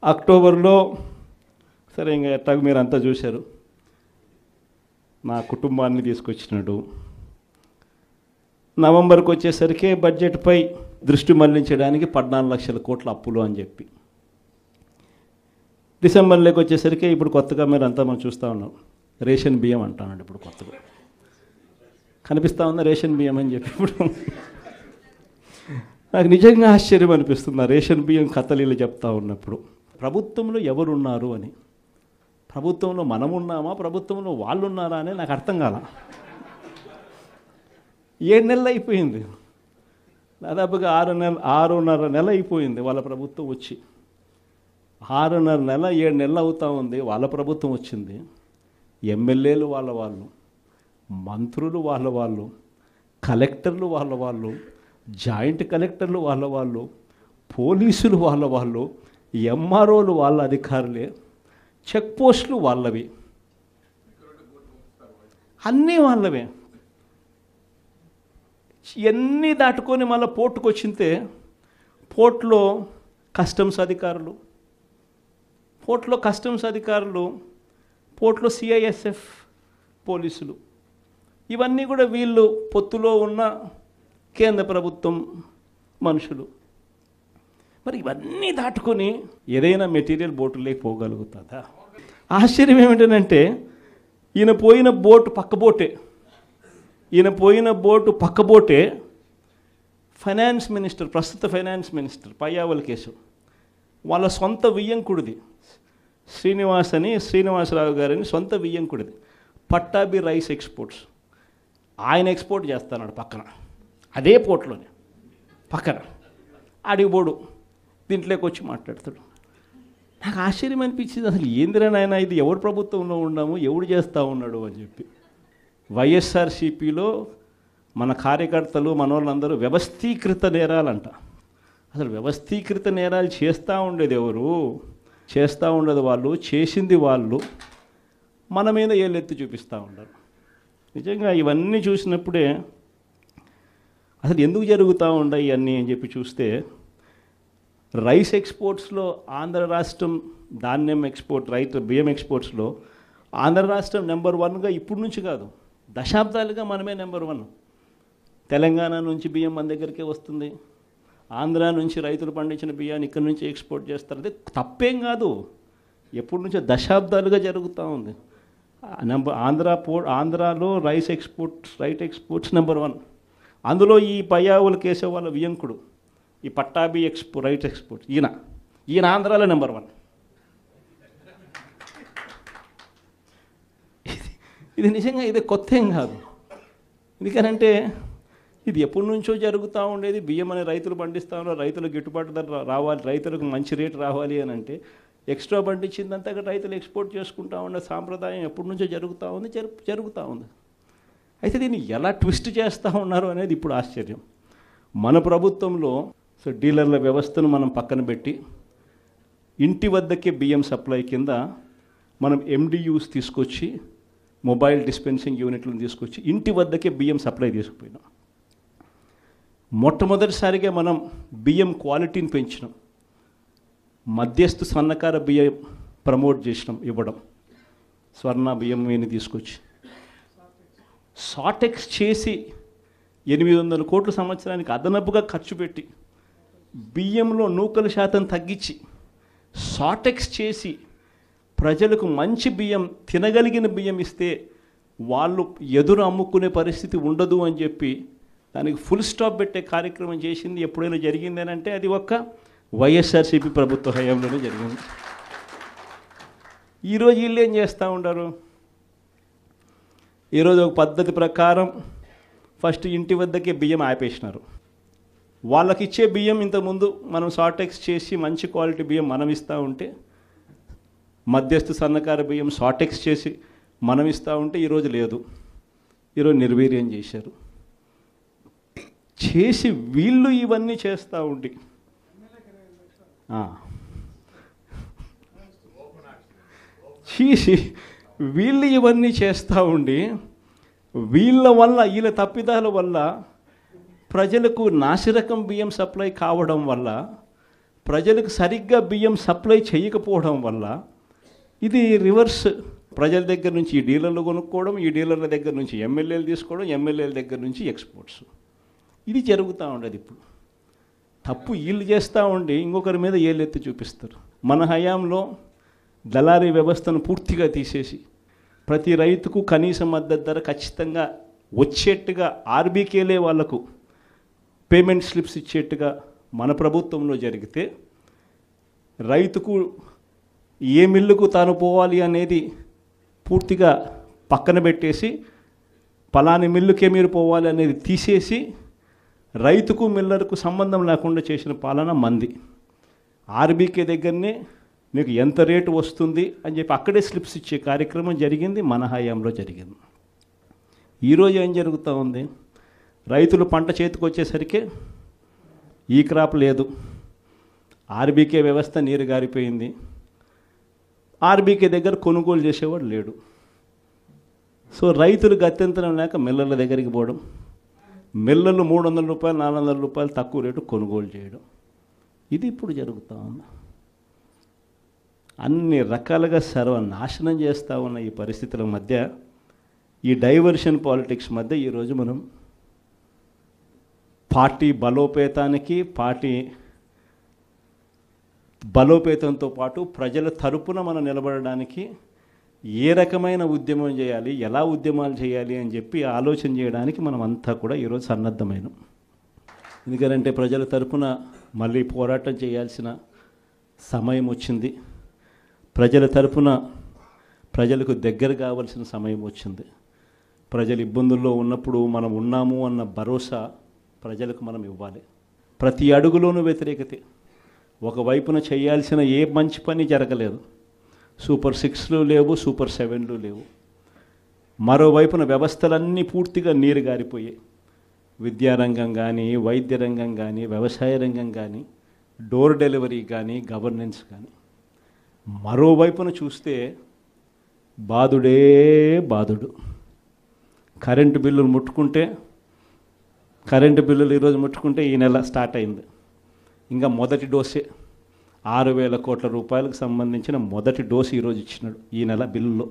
అక్టోబర్లో సరే ఇంకా ఎట్టాగ మీరు అంతా చూశారు, నా కుటుంబాన్ని తీసుకొచ్చినాడు. నవంబర్కి వచ్చేసరికి బడ్జెట్పై దృష్టి మళ్లించడానికి 14 లక్షల కోట్ల అప్పులు అని చెప్పి, డిసెంబర్లోకి వచ్చేసరికి ఇప్పుడు కొత్తగా మీరు అంతా మనం చూస్తూ ఉన్నాం, రేషన్ బియ్యం అంటానండి. ఇప్పుడు కొత్తగా కనిపిస్తూ ఉందా రేషన్ బియ్యం అని చెప్పి. ఇప్పుడు నాకు నిజంగా ఆశ్చర్యం అనిపిస్తుంది ఆ రేషన్ బియ్యం కథలీలు చెప్తా ఉన్నప్పుడు. ప్రభుత్వంలో ఎవరున్నారు అని, ప్రభుత్వంలో మనం ఉన్నామా, ప్రభుత్వంలో వాళ్ళు ఉన్నారా అని నాకు అర్థం కాల. 7 నెలలు అయిపోయింది, దాదాపుగా 6.5 నెల అయిపోయింది వాళ్ళ ప్రభుత్వం వచ్చి. 6.5 నెల 7 నెలలు అవుతూ ఉంది వాళ్ళ ప్రభుత్వం వచ్చింది. ఎమ్మెల్యేలు వాళ్ళు, మంత్రులు వాళ్ళు, కలెక్టర్లు వాళ్ళు, జాయింట్ కలెక్టర్లు వాళ్ళు, పోలీసులు వాళ్ళు, ఎంఆర్ఓలు వాళ్ళ అధికారులే, చెక్ పోస్టులు వాళ్ళవి, అన్నీ వాళ్ళవే. ఇవన్నీ దాటుకొని మళ్ళీ పోర్టుకు వచ్చింతే పోర్టులో కస్టమ్స్ అధికారులు, పోర్టులో సిఐఎస్ఎఫ్ పోలీసులు, ఇవన్నీ కూడా వీళ్ళు పొత్తులో ఉన్న కేంద్ర ప్రభుత్వం మనుషులు. మరి ఇవన్నీ దాటుకొని ఏదైనా మెటీరియల్ బోటులోకి పోగలుగుతుందా? ఆశ్చర్యం ఏమిటంటే ఈయన పోయిన బోటు పక్క బోటే ఫైనాన్స్ మినిస్టర్, ప్రస్తుత ఫైనాన్స్ మినిస్టర్ పయ్యావుల కేశవ్ వాళ్ళ సొంత వియ్యంకుడిది, శ్రీనివాసరావు గారిని సొంత వియ్యంకుడిది, పట్టాభి రైస్ ఎక్స్పోర్ట్స్. ఆయన ఎక్స్పోర్ట్ చేస్తున్నాడు పక్కన, అదే పోర్ట్లోనే పక్కన. అడిగిపోడు దీంట్లోకి వచ్చి మాట్లాడతాడు. నాకు ఆశ్చర్యం అనిపించింది, అసలు ఏందిరా నాయన ఇది, ఎవరు ప్రభుత్వంలో ఉన్నాము, ఎవడు చేస్తూ ఉన్నాడు అని చెప్పి. వైఎస్ఆర్సీపీలో మన కార్యకర్తలు మనోళ్ళందరూ వ్యవస్థీకృత నేరాలంట. అసలు వ్యవస్థీకృత నేరాలు చేస్తూ ఉండేది ఎవరు? చేస్తూ ఉండేది వాళ్ళు, చేసింది వాళ్ళు, మన మీద ఏళ్ళెత్తి చూపిస్తూ ఉండరు. నిజంగా ఇవన్నీ చూసినప్పుడే అసలు ఎందుకు జరుగుతూ ఉన్నాయి ఇవన్నీ అని చెప్పి చూస్తే, రైస్ ఎక్స్పోర్ట్స్లో ఆంధ్ర రాష్ట్రం, ధాన్యం ఎక్స్పోర్ట్, బియ్యం ఎక్స్పోర్ట్స్లో ఆంధ్ర రాష్ట్రం నెంబర్ 1గా ఇప్పుడు నుంచి కాదు, దశాబ్దాలుగా మనమే నెంబర్ 1. తెలంగాణ నుంచి బియ్యం మన దగ్గరికే వస్తుంది, ఆంధ్ర నుంచి రైతులు పండించిన బియ్యాన్ని ఇక్కడి నుంచి ఎక్స్పోర్ట్ చేస్తారు. అదే తప్పేం కాదు, ఎప్పటి నుంచో దశాబ్దాలుగా జరుగుతూ ఉంది. ఆంధ్రాలో రైస్ ఎక్స్పోర్ట్స్ నెంబర్ 1. అందులో ఈ పయ్యావుల కేశవ్ వాళ్ళ వియంకుడు, ఈ పట్టాభి రైట్ ఎక్స్పోర్ట్, ఈయన ఆంధ్రాలో నెంబర్ 1. ఇది నిజంగా ఇదే కొత్త ఏం కాదు. ఎందుకనంటే ఇది ఎప్పటి నుంచో జరుగుతూ ఉండేది. బియ్యం అనే రైతులు పండిస్తూ ఉన్నారు, రైతులకు గిట్టుబాటు ధర రావాలి, రైతులకు మంచి రేటు రావాలి అని అంటే ఎక్స్ట్రా పండించిందంతా రైతులు ఎక్స్పోర్ట్ చేసుకుంటూ ఉండే సాంప్రదాయం ఎప్పటి నుంచో జరుగుతూ ఉంది. అయితే దీన్ని ఎలా ట్విస్ట్ చేస్తూ ఉన్నారు అనేది ఇప్పుడు ఆశ్చర్యం. మన ప్రభుత్వంలో డీలర్ల వ్యవస్థను మనం పక్కన పెట్టి ఇంటి వద్దకే బియ్యం సప్లై కింద మనం MDUs తీసుకొచ్చి, మొబైల్ డిస్పెన్సింగ్ యూనిట్లను తీసుకొచ్చి ఇంటి వద్దకే బియ్యం సప్లై తీసుకుపోయినాం. మొట్టమొదటిసారిగా మనం బియ్యం క్వాలిటీని పెంచినాం, మధ్యస్థు సన్నకార బియ్యం ప్రమోట్ చేసినాం, ఇవ్వడం, స్వర్ణ బియ్యం మీద తీసుకొచ్చి సాటెక్స్ చేసి 800 కోట్ల సంవత్సరానికి అదనపుగా ఖర్చు పెట్టి బియ్యంలో నూకల శాతం తగ్గించి సాటెక్స్ చేసి ప్రజలకు మంచి బియ్యం, తినగలిగిన బియ్యం ఇస్తే వాళ్ళు ఎదురు అమ్ముకునే పరిస్థితి ఉండదు అని చెప్పి దానికి ఫుల్ స్టాప్ పెట్టే కార్యక్రమం చేసింది ఎప్పుడైనా జరిగింది అని అంటే అది ఒక్క వైఎస్ఆర్సీపీ ప్రభుత్వ హయాంలోనే జరిగింది. ఈరోజు వీళ్ళు ఏం చేస్తూ ఉంటారు? ఈరోజు ఒక పద్ధతి ప్రకారం ఫస్ట్ ఇంటి వద్దకే బియ్యం ఆపేసినారు. వాళ్ళకి ఇచ్చే బియ్యం ఇంతకుముందు మనం సాటెక్స్ చేసి మంచి క్వాలిటీ బియ్యం మనం ఇస్తూ ఉంటే, మధ్యస్థ సన్నకార బియ్యం సాటెక్స్ చేసి మనం ఇస్తూ ఉంటే ఈరోజు లేదు. ఈరోజు నిర్వీర్యం చేశారు. చేసి వీళ్ళు ఇవన్నీ చేస్తూ ఉండి వీళ్ళ తప్పిదాల వల్ల ప్రజలకు నాసిరకం బియ్యం సప్లై కావడం వల్ల ప్రజలకు సరిగ్గా బియ్యం సప్లై చేయకపోవడం వల్ల ఇది రివర్స్. ప్రజల దగ్గర నుంచి ఈ డీలర్లు కొనుక్కోవడం, ఈ డీలర్ల దగ్గర నుంచి ఎమ్మెల్యేలు తీసుకోవడం, ఎమ్మెల్యేల దగ్గర నుంచి ఎక్స్పోర్ట్స్. ఇది జరుగుతూ ఉండదు. ఇప్పుడు తప్పు వీళ్ళు చేస్తూ ఉండి ఇంకొకరి మీద ఏళ్ళెత్తి చూపిస్తారు. మన హయాంలో దళారీ వ్యవస్థను పూర్తిగా తీసేసి ప్రతి రైతుకు కనీస మద్దతు ధర ఖచ్చితంగా వచ్చేట్టుగా ఆర్బీకేలే వాళ్లకు పేమెంట్ స్లిప్స్ ఇచ్చేట్టుగా మన ప్రభుత్వంలో జరిగితే రైతుకు ఏ మిల్లుకు తాను పోవాలి అనేది పూర్తిగా పక్కన పెట్టేసి పలాని మిల్లుకే మీరు పోవాలి అనేది తీసేసి రైతుకు మిల్లర్కు సంబంధం లేకుండా చేసిన పాలన మంది. ఆర్బీకే దగ్గరనే మీకు ఎంత రేటు వస్తుంది అని చెప్పి అక్కడే స్లిప్స్ ఇచ్చే కార్యక్రమం జరిగింది, మన హయాంలో జరిగింది. ఈరోజు ఏం జరుగుతూ ఉంది? రైతులు పంట చేతికి వచ్చేసరికి ఈ క్రాప్ లేదు, ఆర్బీకే వ్యవస్థ నీరు గారిపోయింది, ఆర్బీకే దగ్గర కొనుగోలు చేసేవాడు లేడు. సో రైతులు గత్యంతరం లేక మిల్లర్ల దగ్గరికి పోవడం, మిల్లర్లు 300 రూపాయలు 400 రూపాయలు తక్కువ రేటు కొనుగోలు చేయడం, ఇది ఇప్పుడు జరుగుతూ ఉంది. అన్ని రకాలుగా సర్వనాశనం చేస్తూ ఉన్న ఈ పరిస్థితుల మధ్య, ఈ డైవర్షన్ పాలిటిక్స్ మధ్య ఈరోజు మనం పార్టీ బలోపేతంతో పాటు ప్రజల తరపున మనం నిలబడడానికి ఏ రకమైన ఉద్యమం చేయాలి, ఎలా ఉద్యమాలు చేయాలి అని చెప్పి ఆలోచన చేయడానికి మనం అంతా కూడా ఈరోజు సన్నద్ధమైనాం. ఎందుకంటే ప్రజల తరపున మళ్ళీ పోరాటం చేయాల్సిన సమయం వచ్చింది. ప్రజల తరపున ప్రజలకు దగ్గర కావాల్సిన సమయం వచ్చింది. ప్రజలు ఇబ్బందుల్లో ఉన్నప్పుడు మనం ఉన్నాము అన్న భరోసా ప్రజలకు మనం ఇవ్వాలి. ప్రతి అడుగులోనూ వ్యతిరేకతే. ఒకవైపున చేయాల్సిన ఏ మంచి పని జరగలేదు. సూపర్ 6లు లేవు, సూపర్ 7లు లేవు. మరోవైపున వ్యవస్థలన్నీ పూర్తిగా నీరు గారిపోయాయి. విద్యారంగం కానీ, వైద్య రంగం కానీ, వ్యవసాయ రంగం కానీ, డోర్ డెలివరీ కానీ, గవర్నెన్స్ కానీ. మరోవైపున చూస్తే బాధుడే బాధుడు. కరెంటు బిల్లులు ఈరోజు ముట్టుకుంటే ఈ నెల స్టార్ట్ అయింది. ఇంకా మొదటి డోసే 6,000 కోట్ల రూపాయలకు సంబంధించిన మొదటి డోసు ఈరోజు ఇచ్చినాడు ఈ నెల బిల్లులో.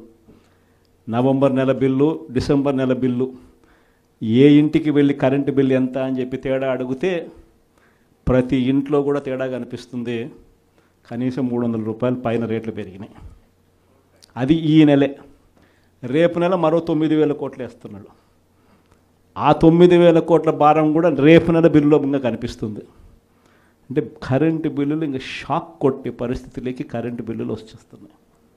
నవంబర్ నెల బిల్లు, డిసెంబర్ నెల బిల్లు, ఏ ఇంటికి వెళ్ళి కరెంటు బిల్లు ఎంత అని చెప్పి తేడా అడిగితే ప్రతి ఇంట్లో కూడా తేడా కనిపిస్తుంది. కనీసం 300 రూపాయలు పైన రేట్లు పెరిగినాయి. అది ఈ నెలే. రేపు నెల మరో 9,000 కోట్లు వేస్తున్నాడు. ఆ 9,000 కోట్ల భారం కూడా రేపు నెల బిల్లులో ఇంకా కనిపిస్తుంది. అంటే కరెంటు బిల్లులు ఇంకా షాక్ కొట్టే పరిస్థితిలోకి కరెంటు బిల్లులు వచ్చేస్తున్నాయి.